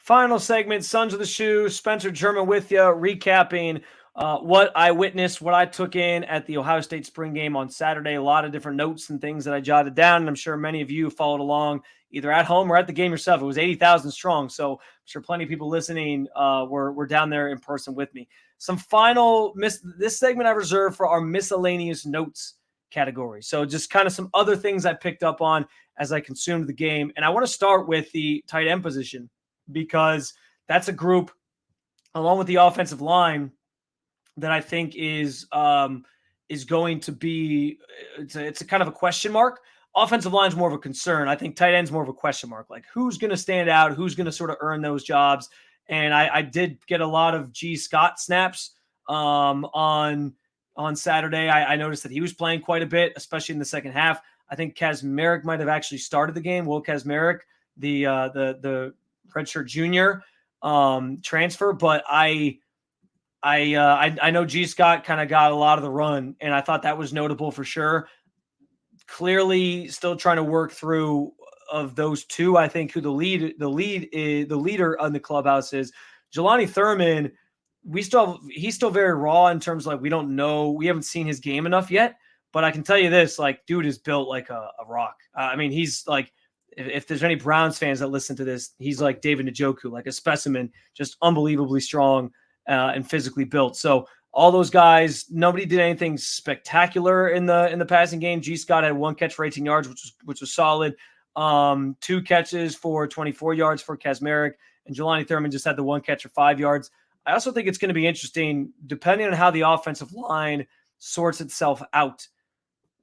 Final segment, Sons of the Shoe. Spencer German with you, recapping what I witnessed, what I took in at the Ohio State spring game on Saturday. A lot of different notes and things that I jotted down, and I'm sure many of you followed along either at home or at the game yourself. It was 80,000 strong, so I'm sure plenty of people listening were down there in person with me. Some this segment I reserved for our miscellaneous notes category. So just kind of some other things I picked up on as I consumed the game. And I want to start with the tight end position because that's a group, along with the offensive line, that I think is going to be it's a kind of a question mark. Offensive line is more of a concern. I think tight end's more of a question mark. Like who's going to stand out? Who's going to sort of earn those jobs? And I did get a lot of G. Scott snaps on Saturday. I noticed that he was playing quite a bit, especially in the second half. I think Kazmarek might have actually started the game. Will Kazmarek, the redshirt junior transfer, but I know G. Scott kind of got a lot of the run, and I thought that was notable for sure. Clearly, still trying to work through of those two. I think who the leader on the clubhouse is Jelani Thurman. He's still very raw in terms of like we don't know, we haven't seen his game enough yet. But I can tell you this: like, dude is built like a rock. I mean, he's like, if there's any Browns fans that listen to this, he's like David Njoku, like a specimen, just unbelievably strong and physically built. So all those guys, nobody did anything spectacular in the passing game. G. Scott had one catch for 18 yards, which was solid. 2 catches for 24 yards for Kazmarek, and Jelani Thurman just had the 1 catch for 5 yards. I also think it's going to be interesting, depending on how the offensive line sorts itself out,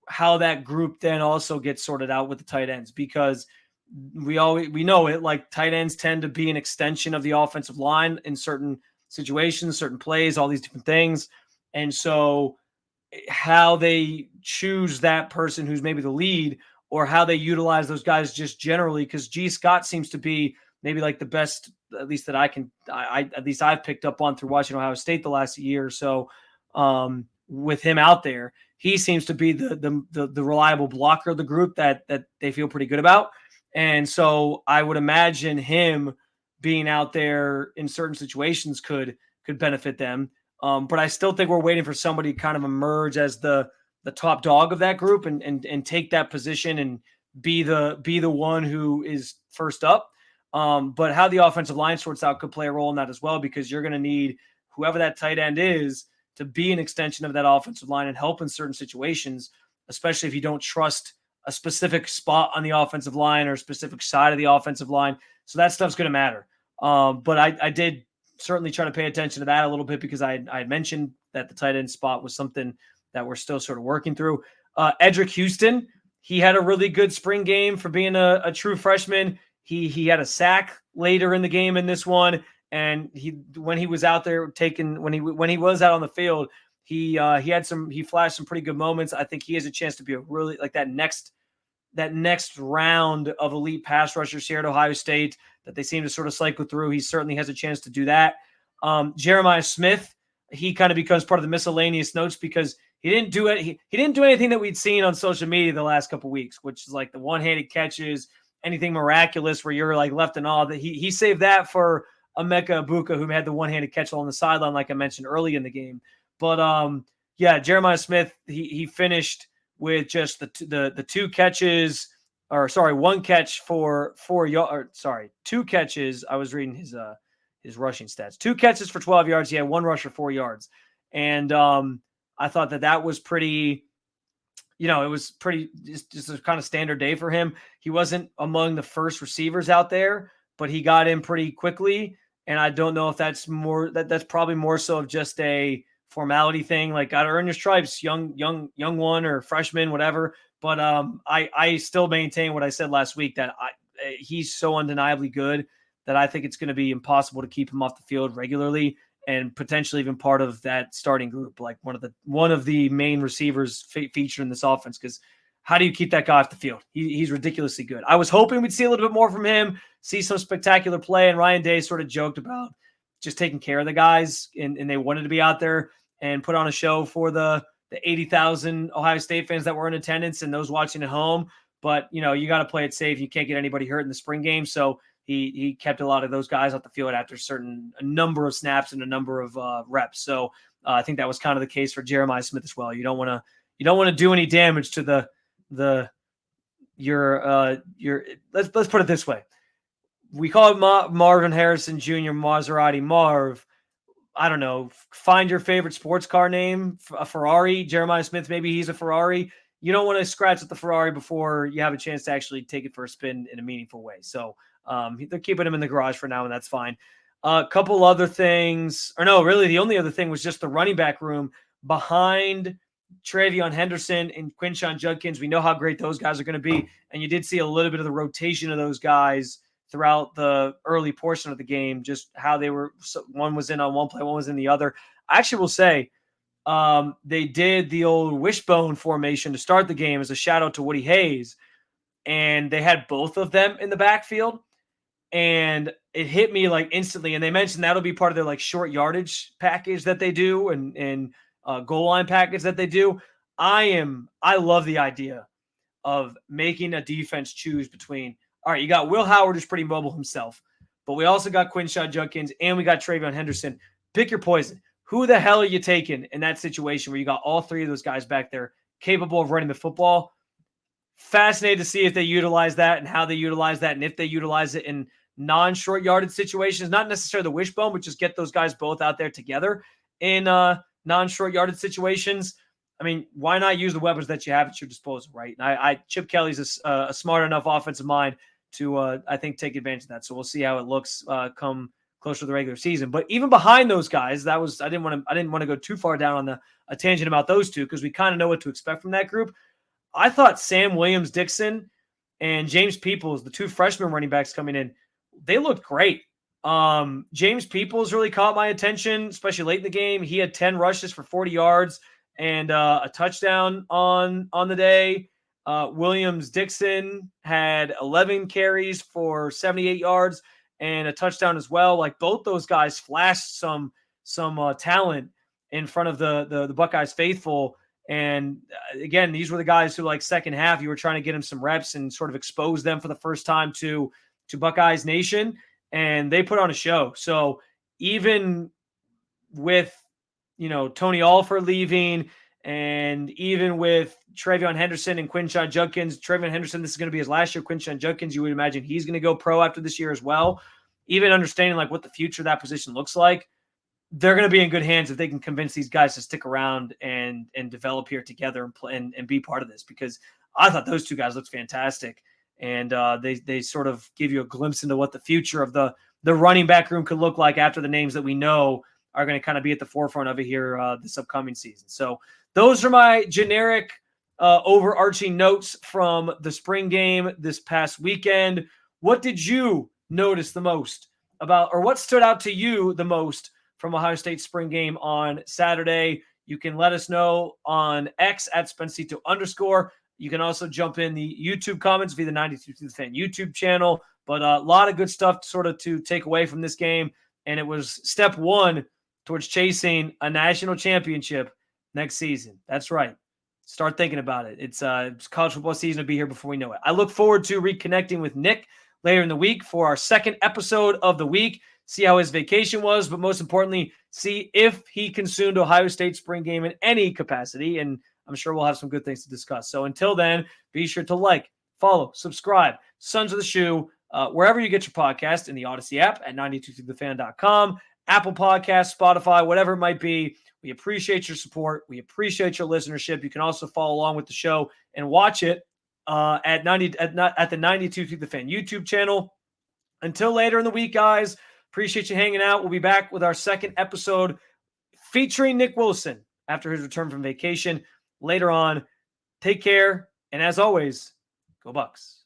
how that group then also gets sorted out with the tight ends, because we know it, like tight ends tend to be an extension of the offensive line in certain situations, certain plays, all these different things. And so how they choose that person who's maybe the lead, or how they utilize those guys just generally, because G. Scott seems to be maybe like the best, at least that at least I've picked up on through watching Ohio State the last year or so. With him out there, he seems to be the reliable blocker of the group that they feel pretty good about. And so I would imagine him being out there in certain situations could benefit them. But I still think we're waiting for somebody to kind of emerge as the top dog of that group and take that position and be the one who is first up. But how the offensive line sorts out could play a role in that as well, because you're going to need whoever that tight end is to be an extension of that offensive line and help in certain situations, especially if you don't trust a specific spot on the offensive line or a specific side of the offensive line. So that stuff's going to matter. But I did certainly try to pay attention to that a little bit, because I had mentioned that the tight end spot was something that we're still sort of working through. Edric Houston, he had a really good spring game for being a true freshman. He had a sack later in the game in this one, and when he was out there when he was out on the field, he flashed some pretty good moments. I think he has a chance to be a really like that next round of elite pass rushers here at Ohio State that they seem to sort of cycle through. He certainly has a chance to do that. Jeremiah Smith, he kind of becomes part of the miscellaneous notes because he didn't do it. He didn't do anything that we'd seen on social media the last couple of weeks, which is like the one-handed catches, anything miraculous where you're like left in awe. That he saved that for Emeka Ibuka, who had the one-handed catch on the sideline, like I mentioned early in the game. But yeah, Jeremiah Smith, he finished with just the 2 catches, or sorry, 1 catch for 4 yards. 2 catches. I was reading his rushing stats. 2 catches for 12 yards. He had 1 rush for 4 yards. And I thought that was pretty, it was pretty just a kind of standard day for him. He wasn't among the first receivers out there, but he got in pretty quickly. And I don't know if that's probably more so of just a formality thing, like got to earn your stripes, young one or freshman, whatever. But I still maintain what I said last week, that he's so undeniably good that I think it's going to be impossible to keep him off the field regularly and potentially even part of that starting group, like one of the main receivers featured in this offense. Because how do you keep that guy off the field? He's ridiculously good. I was hoping we'd see a little bit more from him, see some spectacular play. And Ryan Day sort of joked about just taking care of the guys, and they wanted to be out there and put on a show for the 80,000 Ohio State fans that were in attendance and those watching at home. But, you got to play it safe. You can't get anybody hurt in the spring game. So he kept a lot of those guys off the field after a number of snaps and a number of reps. So I think that was kind of the case for Jeremiah Smith as well. You don't want to do any damage to your let's put it this way. We call it Marvin Harrison Jr. Maserati Marv. I don't know, find your favorite sports car name, a Ferrari. Jeremiah Smith, maybe he's a Ferrari. You don't want to scratch at the Ferrari before you have a chance to actually take it for a spin in a meaningful way. So they're keeping him in the garage for now, and that's fine. A couple other things, or no, really the only other thing was just the running back room behind Travion Henderson and Quinshon Judkins. We know how great those guys are going to be, and you did see a little bit of the rotation of those guys throughout the early portion of the game, just how they were. One was in on one play, one was in the other. I actually will say they did the old wishbone formation to start the game as a shout out to Woody Hayes, and they had both of them in the backfield, and it hit me like instantly. And they mentioned that'll be part of their like short yardage package that they do and goal line package that they do. I love the idea of making a defense choose between, all right, you got Will Howard, who's pretty mobile himself, but we also got Quinshon Judkins and we got Travion Henderson. Pick your poison. Who the hell are you taking in that situation where you got all three of those guys back there capable of running the football? Fascinated to see if they utilize that and how they utilize that, and if they utilize it in non-short yarded situations, not necessarily the wishbone, but just get those guys both out there together in non-short yarded situations. I mean, why not use the weapons that you have at your disposal, right? And Chip Kelly's a smart enough offensive mind to, I think, take advantage of that. So we'll see how it looks come closer to the regular season. But even behind those guys, I didn't want to go too far down on a tangent about those two because we kind of know what to expect from that group. I thought Sam Williams-Dixon and James Peoples, the two freshman running backs coming in, they looked great. James Peoples really caught my attention, especially late in the game. He had 10 rushes for 40 yards and a touchdown on the day. Williams-Dixon had 11 carries for 78 yards and a touchdown as well. Like both those guys flashed some talent in front of the Buckeyes faithful. And again, these were the guys who, like, second half, you were trying to get them some reps and sort of expose them for the first time to Buckeyes Nation, and they put on a show. So even with, Tony Alford leaving, and even with Travion Henderson and Quinshon Judkins, Travion Henderson, this is going to be his last year. Quinshon Judkins, you would imagine he's going to go pro after this year as well. Even understanding like what the future of that position looks like, they're going to be in good hands if they can convince these guys to stick around and develop here together and play and be part of this, because I thought those two guys looked fantastic. And they sort of give you a glimpse into what the future of the running back room could look like after the names that we know are going to kind of be at the forefront of it here this upcoming season. So those are my generic overarching notes from the spring game this past weekend. What did you notice the most about, or what stood out to you the most from Ohio State's spring game on Saturday? You can let us know on X at Spencito_. You can also jump in the YouTube comments via the 92 Through the Fan YouTube channel. But a lot of good stuff to take away from this game. And it was step one towards chasing a national championship next season. That's right. Start thinking about it. It's college football season will be here before we know it. I look forward to reconnecting with Nick later in the week for our second episode of the week. See how his vacation was, but most importantly, see if he consumed Ohio State spring game in any capacity. And I'm sure we'll have some good things to discuss. So until then, be sure to like, follow, subscribe, Sons of the Shoe, wherever you get your podcast, in the Odyssey app at 92throughthefan.com, Apple Podcasts, Spotify, whatever it might be. We appreciate your support. We appreciate your listenership. You can also follow along with the show and watch it at the 92 Through the Fan YouTube channel. Until later in the week, guys, appreciate you hanging out. We'll be back with our second episode featuring Nick Wilson after his return from vacation later on. Take care. And as always, go Bucks.